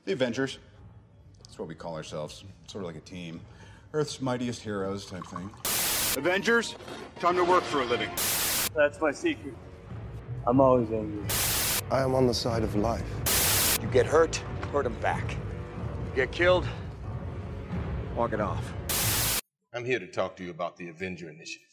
The Avengers. That's what we call ourselves. Sort of like a team. Earth's mightiest heroes type thing. Avengers, time to work for a living. That's my secret. I'm always angry. I am on the side of life. You get hurt, hurt him back. You get killed, walk it off. I'm here to talk to you about the Avenger Initiative.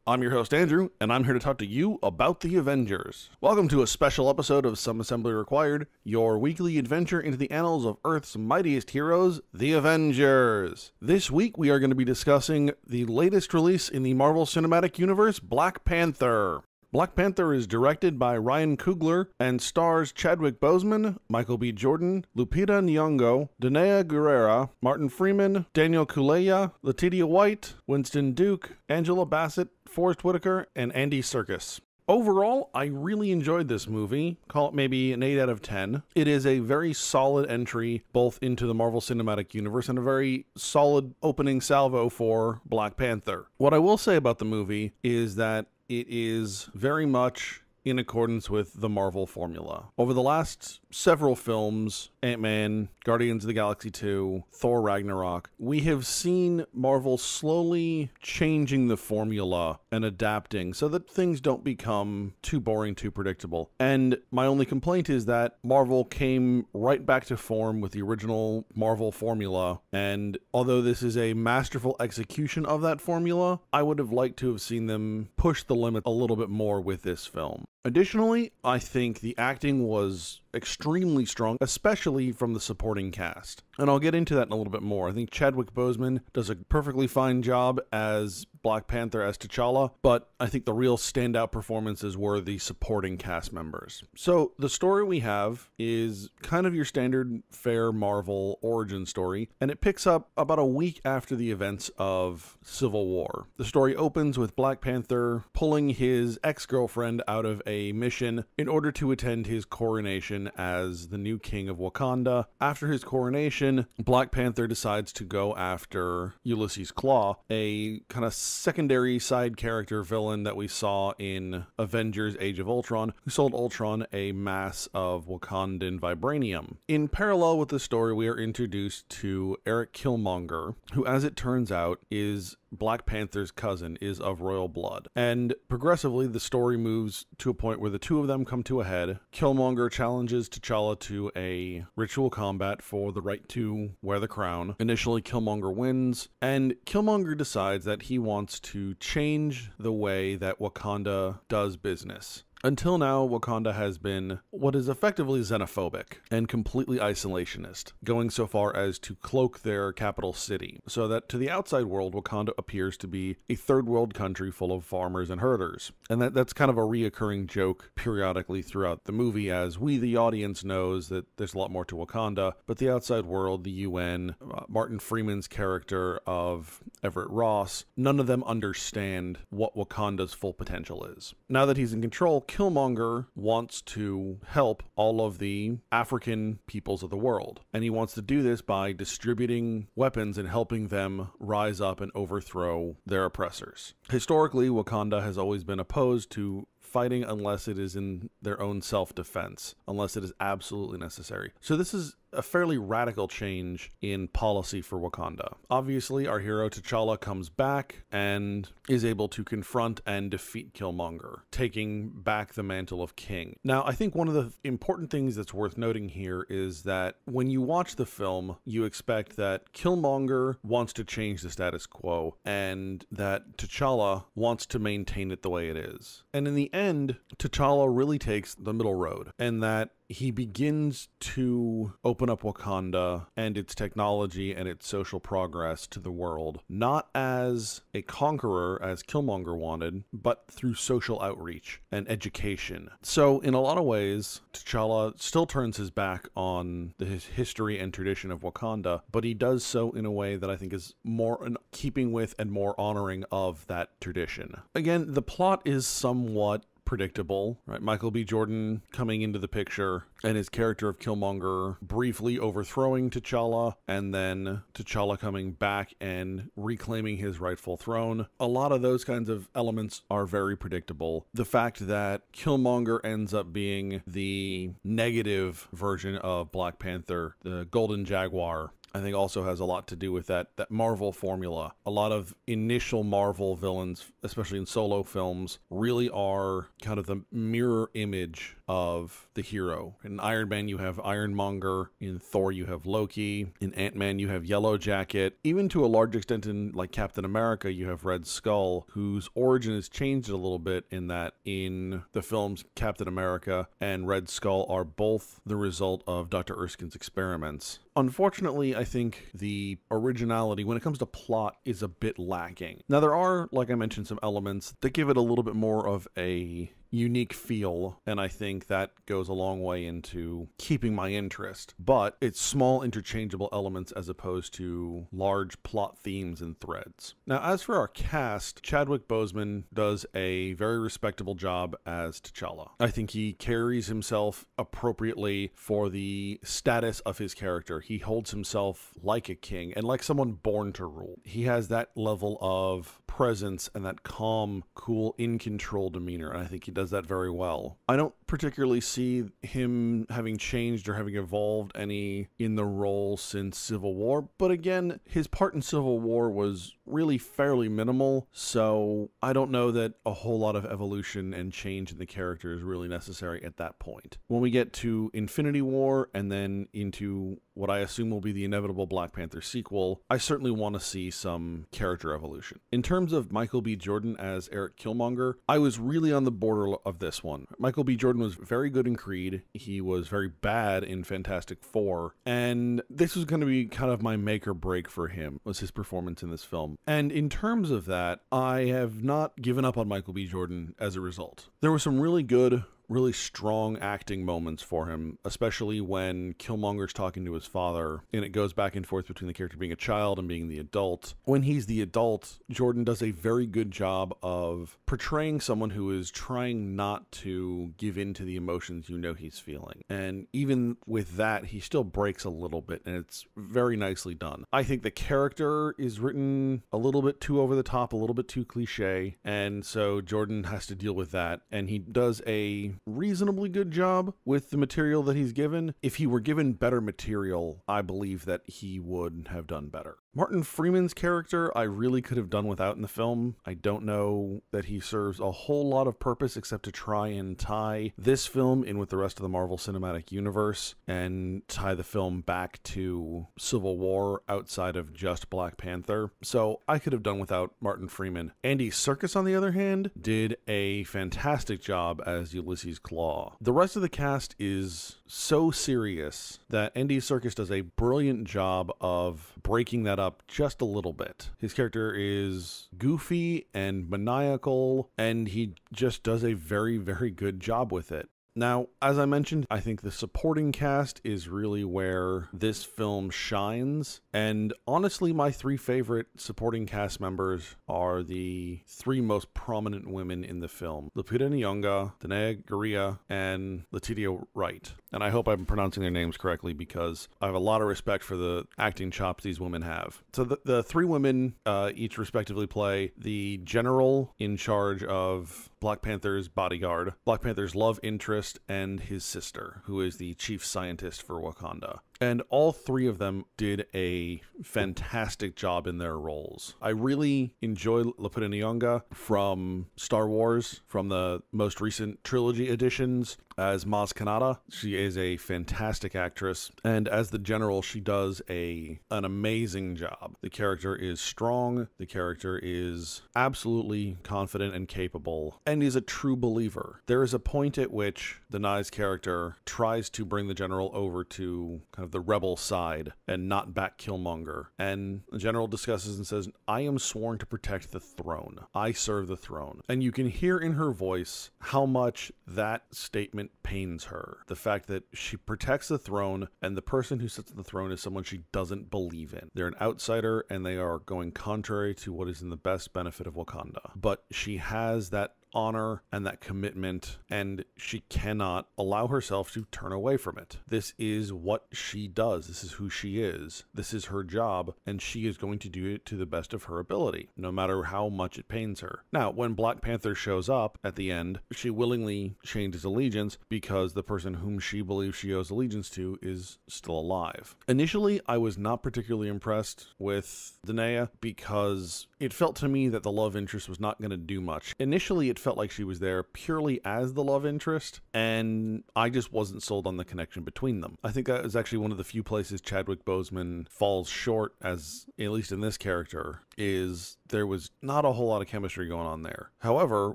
I'm your host, Andrew, and I'm here to talk to you about the Avengers. Welcome to a special episode of Some Assembly Required, your weekly adventure into the annals of Earth's mightiest heroes, the Avengers. This week, we are going to be discussing the latest release in the Marvel Cinematic Universe, Black Panther. Black Panther is directed by Ryan Coogler and stars Chadwick Boseman, Michael B. Jordan, Lupita Nyong'o, Danai Gurira, Martin Freeman, Daniel Kaluuya, Letitia White, Winston Duke, Angela Bassett, Forrest Whitaker, and Andy Serkis. Overall, I really enjoyed this movie. Call it maybe an 8 out of 10. It is a very solid entry both into the Marvel Cinematic Universe and a very solid opening salvo for Black Panther. What I will say about the movie is that it is very much in accordance with the Marvel formula. Over the last several films, Ant-Man, Guardians of the Galaxy 2, Thor Ragnarok, we have seen Marvel slowly changing the formula and adapting so that things don't become too boring, too predictable. And my only complaint is that Marvel came right back to form with the original Marvel formula, and although this is a masterful execution of that formula, I would have liked to have seen them push the limit a little bit more with this film. Additionally, I think the acting was extremely strong, especially from the supporting cast. And I'll get into that in a little bit more. I think Chadwick Boseman does a perfectly fine job as Black Panther, as T'Challa, but I think the real standout performances were the supporting cast members. So the story we have is kind of your standard fare Marvel origin story, and it picks up about a week after the events of Civil War. The story opens with Black Panther pulling his ex-girlfriend out of a mission in order to attend his coronation as the new king of Wakanda. After his coronation, Black Panther decides to go after Ulysses Klaue, a kind of secondary side character villain that we saw in Avengers Age of Ultron, who sold Ultron a mass of Wakandan vibranium. In parallel with the story, we are introduced to Eric Killmonger, who, as it turns out, is Black Panther's cousin, is of royal blood. And progressively, the story moves to a point where the two of them come to a head. Killmonger challenges T'Challa to a ritual combat for the right to wear the crown. Initially, Killmonger wins, and Killmonger decides that he wants to change the way that Wakanda does business. Until now, Wakanda has been what is effectively xenophobic and completely isolationist, going so far as to cloak their capital city, so that to the outside world, Wakanda appears to be a third world country full of farmers and herders. And that's kind of a reoccurring joke periodically throughout the movie, as we, the audience, knows that there's a lot more to Wakanda, but the outside world, the UN, Martin Freeman's character of Everett Ross, none of them understand what Wakanda's full potential is. Now that he's in control, Killmonger wants to help all of the African peoples of the world, and he wants to do this by distributing weapons and helping them rise up and overthrow their oppressors. Historically, Wakanda has always been opposed to fighting unless it is in their own self-defense, unless it is absolutely necessary. So this is a fairly radical change in policy for Wakanda. Obviously, our hero T'Challa comes back and is able to confront and defeat Killmonger, taking back the mantle of king. Now, I think one of the important things that's worth noting here is that when you watch the film, you expect that Killmonger wants to change the status quo and that T'Challa wants to maintain it the way it is. And in the end, T'Challa really takes the middle road, and that he begins to open up Wakanda and its technology and its social progress to the world, not as a conqueror, as Killmonger wanted, but through social outreach and education. So in a lot of ways, T'Challa still turns his back on the history and tradition of Wakanda, but he does so in a way that I think is more in keeping with and more honoring of that tradition. Again, the plot is somewhat predictable, right? Michael B. Jordan coming into the picture and his character of Killmonger briefly overthrowing T'Challa and then T'Challa coming back and reclaiming his rightful throne. A lot of those kinds of elements are very predictable. The fact that Killmonger ends up being the negative version of Black Panther, the Golden Jaguar, I think also has a lot to do with that Marvel formula. A lot of initial Marvel villains, especially in solo films, really are kind of the mirror image of the hero. In Iron Man, you have Ironmonger. In Thor, you have Loki. In Ant-Man, you have Yellow Jacket. Even to a large extent in like Captain America, you have Red Skull, whose origin has changed a little bit in that in the films Captain America and Red Skull are both the result of Dr. Erskine's experiments. Unfortunately, I think the originality when it comes to plot is a bit lacking. Now, there are, like I mentioned, some elements that give it a little bit more of a unique feel, and I think that goes a long way into keeping my interest. But it's small interchangeable elements as opposed to large plot themes and threads. Now, as for our cast, Chadwick Boseman does a very respectable job as T'Challa. I think he carries himself appropriately for the status of his character. He holds himself like a king and like someone born to rule. He has that level of presence and that calm, cool, in control demeanor, and I think he does that very well. I don't particularly see him having changed or having evolved any in the role since Civil War, but again, his part in Civil War was really fairly minimal, so I don't know that a whole lot of evolution and change in the character is really necessary at that point. When we get to Infinity War and then into what I assume will be the inevitable Black Panther sequel, I certainly want to see some character evolution. In terms of Michael B. Jordan as Eric Killmonger, I was really on the border of this one. Michael B. Jordan was very good in Creed. He was very bad in Fantastic Four, and this was going to be kind of my make or break for him, was his performance in this film. And in terms of that, I have not given up on Michael B. Jordan as a result. There were some really good, really strong acting moments for him, especially when Killmonger's talking to his father and it goes back and forth between the character being a child and being the adult. When he's the adult, Jordan does a very good job of portraying someone who is trying not to give in to the emotions you know he's feeling. And even with that, he still breaks a little bit, and it's very nicely done. I think the character is written a little bit too over the top, a little bit too cliche, and so Jordan has to deal with that, and he does a reasonably good job with the material that he's given. If he were given better material, I believe that he would have done better. Martin Freeman's character, I really could have done without in the film. I don't know that he serves a whole lot of purpose except to try and tie this film in with the rest of the Marvel Cinematic Universe and tie the film back to Civil War outside of just Black Panther. So I could have done without Martin Freeman. Andy Serkis, on the other hand, did a fantastic job as Ulysses Klaue. The rest of the cast is so serious that Andy Serkis does a brilliant job of breaking that up just a little bit. His character is goofy and maniacal, and he just does a very, very good job with it. Now, as I mentioned, I think the supporting cast is really where this film shines. And honestly, my three favorite supporting cast members are the three most prominent women in the film: Lupita Nyong'o, Danai Gurira, and Letitia Wright. And I hope I'm pronouncing their names correctly because I have a lot of respect for the acting chops these women have. So the three women each respectively play the general in charge of Black Panther's bodyguard, Black Panther's love interest, and his sister, who is the chief scientist for Wakanda. And all three of them did a fantastic job in their roles. I really enjoy Lupita Nyong'o from Star Wars, from the most recent trilogy editions, as Maz Kanata. She is a fantastic actress, and as the general, she does an amazing job. The character is strong, the character is absolutely confident and capable, and is a true believer. There is a point at which Danai's character tries to bring the general over to kind of the rebel side and not back Killmonger, and the general discusses and says, "I am sworn to protect the throne. I serve the throne." And you can hear in her voice how much that statement pains her. The fact that she protects the throne, and the person who sits on the throne is someone she doesn't believe in. They're an outsider, and they are going contrary to what is in the best benefit of Wakanda. But she has that honor and that commitment, and she cannot allow herself to turn away from it. This is what she does. This is who she is. This is her job, and she is going to do it to the best of her ability, no matter how much it pains her. Now, when Black Panther shows up at the end, she willingly changes allegiance because the person whom she believes she owes allegiance to is still alive. Initially, I was not particularly impressed with Danae because it felt to me that the love interest was not going to do much. Initially, it felt like she was there purely as the love interest, and I just wasn't sold on the connection between them. I think that is actually one of the few places Chadwick Boseman falls short, as at least in this character, is there was not a whole lot of chemistry going on there. However,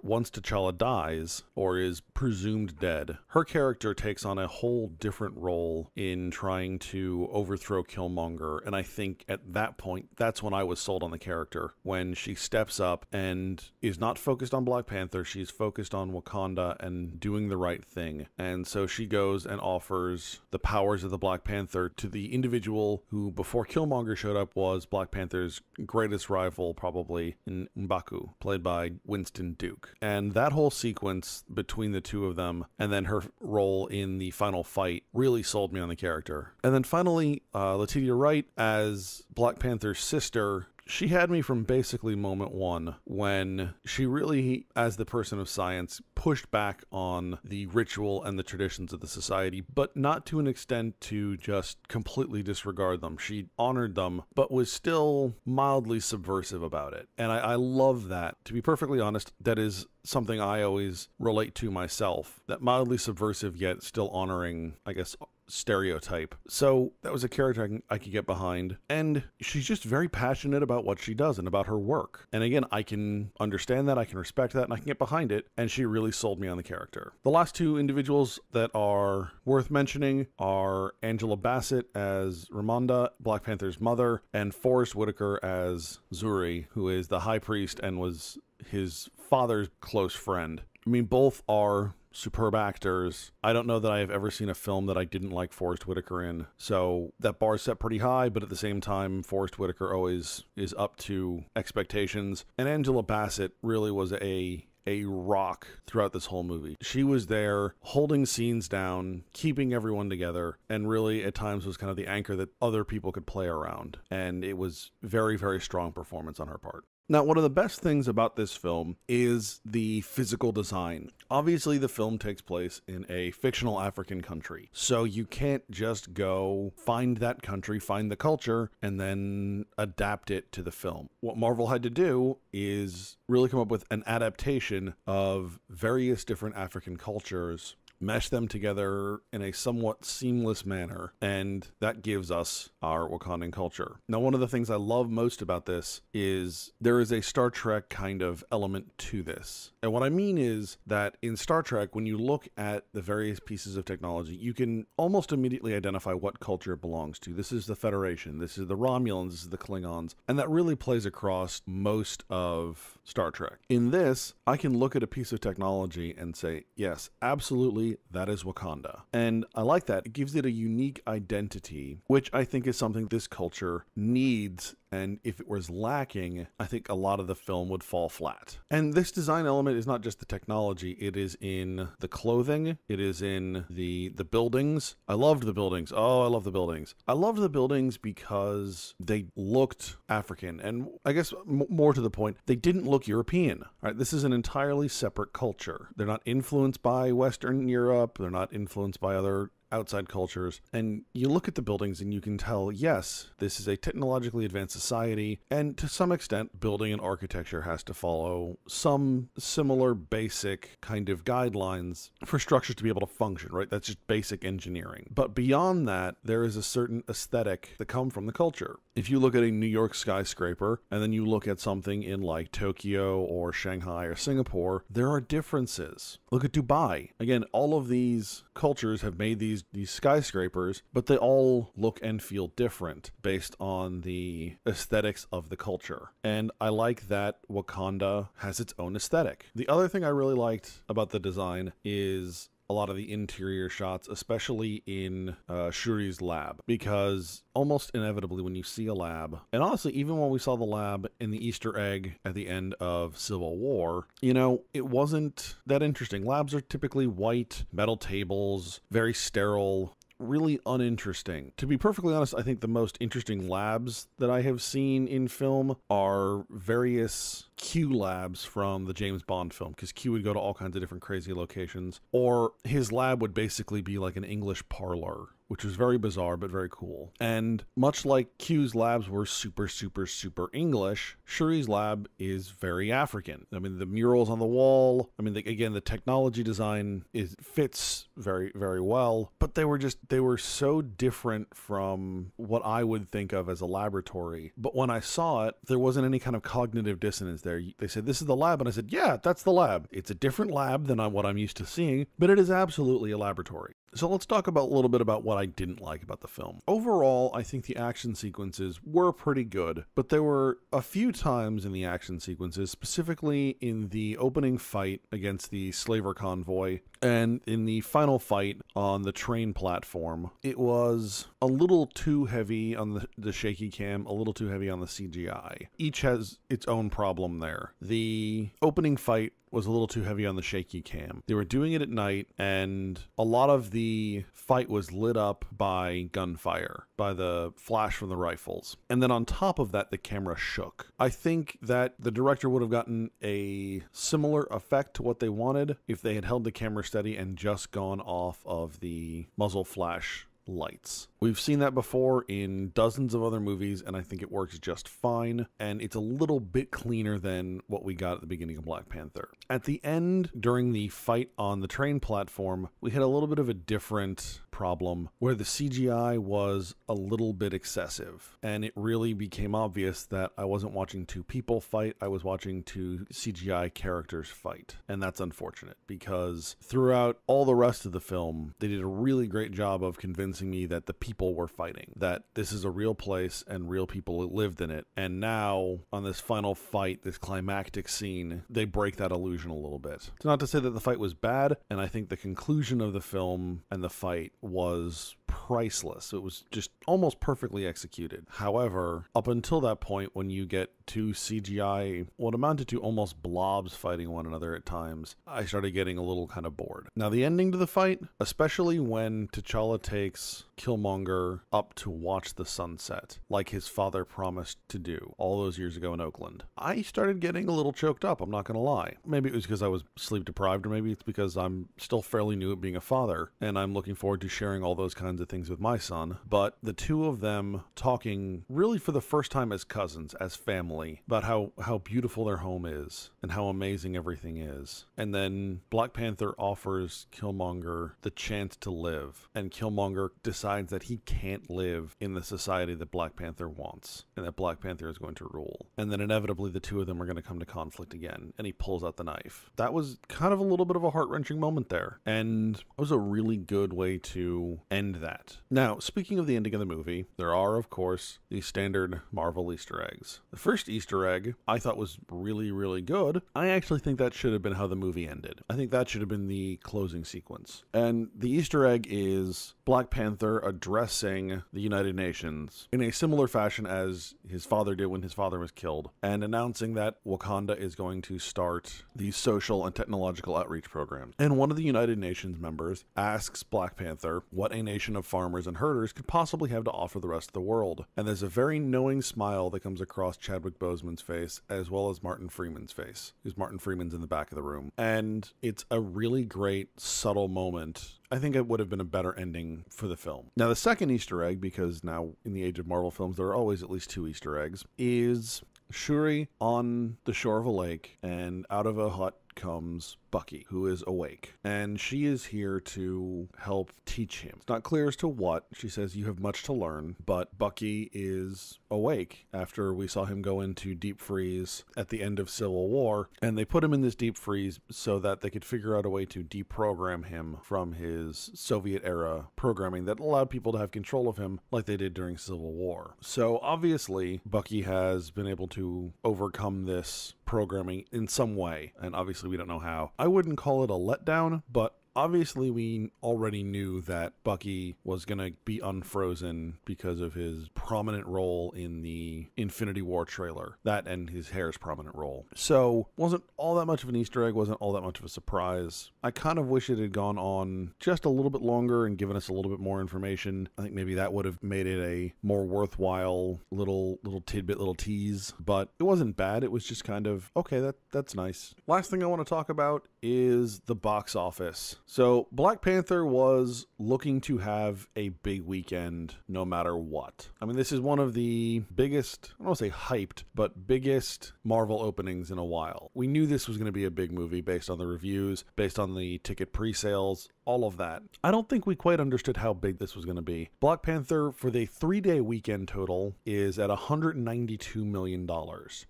once T'Challa dies, or is presumed dead, her character takes on a whole different role in trying to overthrow Killmonger, and I think at that point, that's when I was sold on the character, when she steps up and is not focused on Black Panther, she's focused on Wakanda and doing the right thing. And so she goes and offers the powers of the Black Panther to the individual who, before Killmonger showed up, was Black Panther's greatest rival, probably, in M'Baku, played by Winston Duke. And that whole sequence between the two of them, and then her role in the final fight, really sold me on the character. And then finally, Letitia Wright as Black Panther's sister. She had me from basically moment one, when she really, as the person of science, pushed back on the ritual and the traditions of the society, but not to an extent to just completely disregard them. She honored them, but was still mildly subversive about it. And I love that. To be perfectly honest, that is something I always relate to myself. That mildly subversive yet still honoring, I guess, stereotype. So that was a character I could get behind, and she's just very passionate about what she does and about her work. And again, I can understand that, I can respect that, and I can get behind it, and she really sold me on the character. The last two individuals that are worth mentioning are Angela Bassett as Ramonda, Black Panther's mother, and Forrest Whitaker as Zuri, who is the high priest and was his father's close friend. I mean, both are superb actors. I don't know that I have ever seen a film that I didn't like Forrest Whitaker in. So that bar is set pretty high, but at the same time, Forrest Whitaker always is up to expectations. And Angela Bassett really was a rock throughout this whole movie. She was there holding scenes down, keeping everyone together, and really at times was kind of the anchor that other people could play around. And it was very, very strong performance on her part. Now, one of the best things about this film is the physical design. Obviously, the film takes place in a fictional African country, so you can't just go find that country, find the culture, and then adapt it to the film. What Marvel had to do is really come up with an adaptation of various different African cultures, mesh them together in a somewhat seamless manner, and that gives us our Wakandan culture. Now, one of the things I love most about this is there is a Star Trek kind of element to this. And what I mean is that in Star Trek, when you look at the various pieces of technology, you can almost immediately identify what culture it belongs to. This is the Federation, this is the Romulans, this is the Klingons, and that really plays across most of Star Trek. In this, I can look at a piece of technology and say, yes, absolutely, that is Wakanda. And I like that. It gives it a unique identity, which I think is something this culture needs. And if it was lacking, I think a lot of the film would fall flat. And this design element is not just the technology, it is in the clothing, it is in the buildings. I loved the buildings. Oh, I love the buildings. I loved the buildings because they looked African, and I guess more to the point, they didn't look European. All right, this is an entirely separate culture. They're not influenced by Western Europe, they're not influenced by other outside cultures, and you look at the buildings and you can tell, yes, this is a technologically advanced society, and to some extent, building and architecture has to follow some similar basic kind of guidelines for structures to be able to function, right? That's just basic engineering. But beyond that, there is a certain aesthetic that comes from the culture. If you look at a New York skyscraper, and then you look at something in like Tokyo or Shanghai or Singapore, there are differences. Look at Dubai. Again, all of these cultures have made these skyscrapers, but they all look and feel different based on the aesthetics of the culture. And I like that Wakanda has its own aesthetic. The other thing I really liked about the design is a lot of the interior shots, especially in Shuri's lab, because almost inevitably when you see a lab, and honestly, even when we saw the lab in the Easter egg at the end of Civil War, you know, it wasn't that interesting. Labs are typically white, metal tables, very sterile, really uninteresting. To be perfectly honest, I think the most interesting labs that I have seen in film are various Q labs from the James Bond film, because Q would go to all kinds of different crazy locations, or his lab would basically be like an English parlor, which was very bizarre but very cool. And much like Q's labs were super, super, super English, Shuri's lab is very African. I mean, the murals on the wall, I mean, again, the technology design fits very, very well, but they were so different from what I would think of as a laboratory. But when I saw it, there wasn't any kind of cognitive dissonance there. They said, "This is the lab," and I said, "Yeah, that's the lab." It's a different lab than what I'm used to seeing, but it is absolutely a laboratory. So let's talk a little bit about what I didn't like about the film. Overall, I think the action sequences were pretty good, but there were a few times in the action sequences, specifically in the opening fight against the slaver convoy and in the final fight on the train platform, it was a little too heavy on the shaky cam, a little too heavy on the CGI. Each has its own problem there. The opening fight was a little too heavy on the shaky cam. They were doing it at night, and a lot of the fight was lit up by gunfire, by the flash from the rifles. And then on top of that, the camera shook. I think that the director would have gotten a similar effect to what they wanted if they had held the camera steady and just gone off of the muzzle flash lights. We've seen that before in dozens of other movies, and I think it works just fine, and it's a little bit cleaner than what we got at the beginning of Black Panther. At the end, during the fight on the train platform, we had a little bit of a different problem where the CGI was a little bit excessive, and it really became obvious that I wasn't watching two people fight, I was watching two CGI characters fight, and that's unfortunate because throughout all the rest of the film, they did a really great job of convincing me that the people were fighting, that this is a real place and real people lived in it. And now on this final fight, this climactic scene, they break that illusion a little bit. It's not to say that the fight was bad, and I think the conclusion of the film and the fight was priceless. It was just almost perfectly executed. However, up until that point, when you get two CGI, what amounted to almost blobs fighting one another at times, I started getting a little kind of bored. Now, the ending to the fight, especially when T'Challa takes Killmonger up to watch the sunset, like his father promised to do all those years ago in Oakland, I started getting a little choked up, I'm not gonna lie. Maybe it was because I was sleep deprived, or maybe it's because I'm still fairly new at being a father, and I'm looking forward to sharing all those kinds of things with my son. But the two of them talking really for the first time as cousins, as family, about how beautiful their home is and how amazing everything is. And then Black Panther offers Killmonger the chance to live, and Killmonger decides that he can't live in the society that Black Panther wants, and that Black Panther is going to rule. And then inevitably the two of them are going to come to conflict again, and he pulls out the knife. That was kind of a little bit of a heart-wrenching moment there, and it was a really good way to end that. Now, speaking of the ending of the movie, there are, of course, the standard Marvel Easter eggs. The first Easter egg I thought was really, really good. I actually think that should have been how the movie ended. I think that should have been the closing sequence. And the Easter egg is Black Panther addressing the United Nations in a similar fashion as his father did when his father was killed, and announcing that Wakanda is going to start these social and technological outreach programs. And one of the United Nations members asks Black Panther what a nation of farmers and herders could possibly have to offer the rest of the world. And there's a very knowing smile that comes across Chadwick Boseman's face, as well as Martin Freeman's face, because Martin Freeman's in the back of the room. And it's a really great, subtle moment. I think it would have been a better ending for the film. Now, the second Easter egg, because now in the age of Marvel films, there are always at least two Easter eggs, is Shuri on the shore of a lake, and out of a hut comes Bucky, who is awake, and she is here to help teach him. It's not clear as to what. She says, "You have much to learn," but Bucky is awake after we saw him go into deep freeze at the end of Civil War, and they put him in this deep freeze so that they could figure out a way to deprogram him from his Soviet-era programming that allowed people to have control of him like they did during Civil War. So obviously, Bucky has been able to overcome this programming in some way, and obviously we don't know how. I wouldn't call it a letdown, but obviously we already knew that Bucky was going to be unfrozen because of his prominent role in the Infinity War trailer. That and his hair's prominent role. So wasn't all that much of an Easter egg, wasn't all that much of a surprise. I kind of wish it had gone on just a little bit longer and given us a little bit more information. I think maybe that would have made it a more worthwhile little tidbit, little tease, but it wasn't bad. It was just kind of, okay, that's nice. Last thing I want to talk about is the box office. So Black Panther was looking to have a big weekend no matter what. I mean, this is one of the biggest, I don't want to say hyped, but biggest Marvel openings in a while. We knew this was going to be a big movie based on the reviews, based on the ticket pre-sales, all of that. I don't think we quite understood how big this was going to be. Black Panther, for the 3-day weekend total, is at $192 million.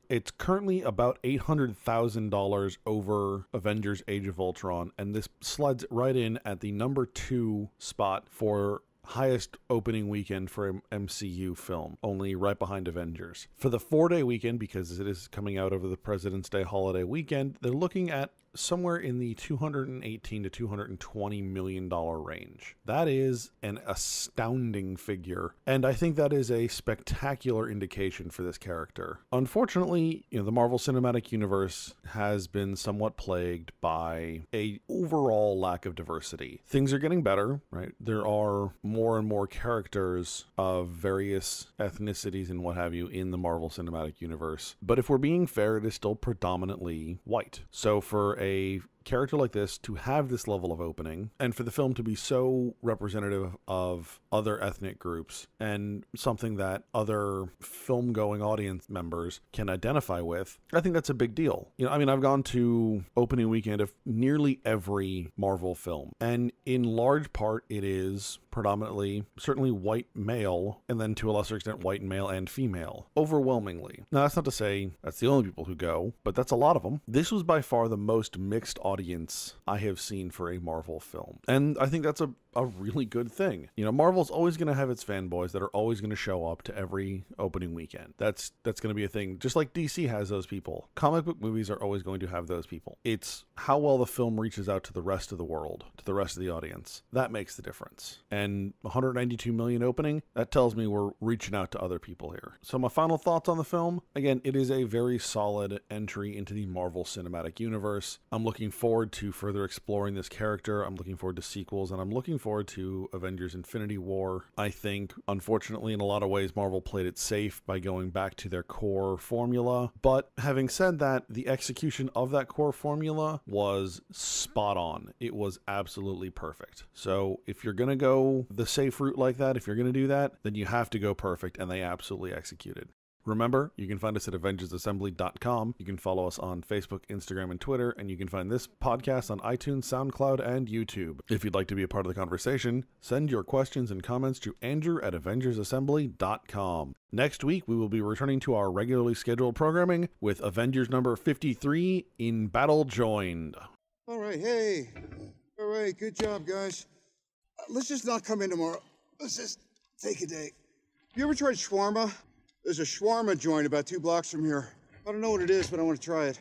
It's currently about $800,000 over Avengers Age of Ultron, and this slides right in at the number 2 spot for highest opening weekend for an MCU film, only right behind Avengers. For the 4-day weekend, because it is coming out over the President's Day holiday weekend, they're looking at somewhere in the $218 to $220 million range. That is an astounding figure, and I think that is a spectacular indication for this character. Unfortunately, the Marvel Cinematic Universe has been somewhat plagued by a overall lack of diversity. Things are getting better, right? There are more and more characters of various ethnicities and what have you in the Marvel Cinematic Universe, but if we're being fair, it is still predominantly white. So for a character like this to have this level of opening, and for the film to be so representative of other ethnic groups and something that other film-going audience members can identify with, I think that's a big deal. I've gone to opening weekend of nearly every Marvel film, and in large part it is predominantly, certainly white male, and then to a lesser extent white male and female, overwhelmingly. Now that's not to say that's the only people who go, but that's a lot of them. This was by far the most mixed audience I have seen for a Marvel film, and I think that's a really good thing. Marvel's always going to have its fanboys that are always going to show up to every opening weekend. That's going to be a thing, just like DC has those people. Comic book movies are always going to have those people. It's how well the film reaches out to the rest of the world, to the rest of the audience. That makes the difference. And 192 million opening, that tells me we're reaching out to other people here. So my final thoughts on the film, again, it is a very solid entry into the Marvel Cinematic Universe. I'm looking forward to further exploring this character. I'm looking forward to sequels, and I'm looking forward to Avengers Infinity War. I think, unfortunately, in a lot of ways, Marvel played it safe by going back to their core formula. But having said that, the execution of that core formula was spot on. It was absolutely perfect. So if you're going to go the safe route like that, if you're going to do that, then you have to go perfect, and they absolutely executed. Remember, you can find us at AvengersAssembly.com. You can follow us on Facebook, Instagram, and Twitter, and you can find this podcast on iTunes, SoundCloud, and YouTube. If you'd like to be a part of the conversation, send your questions and comments to Andrew at AvengersAssembly.com. Next week, we will be returning to our regularly scheduled programming with Avengers number 53, In Battle Joined. All right, hey. All right, good job, guys. Let's just not come in tomorrow. Let's just take a day. You ever tried shawarma? There's a shawarma joint about 2 blocks from here. I don't know what it is, but I want to try it.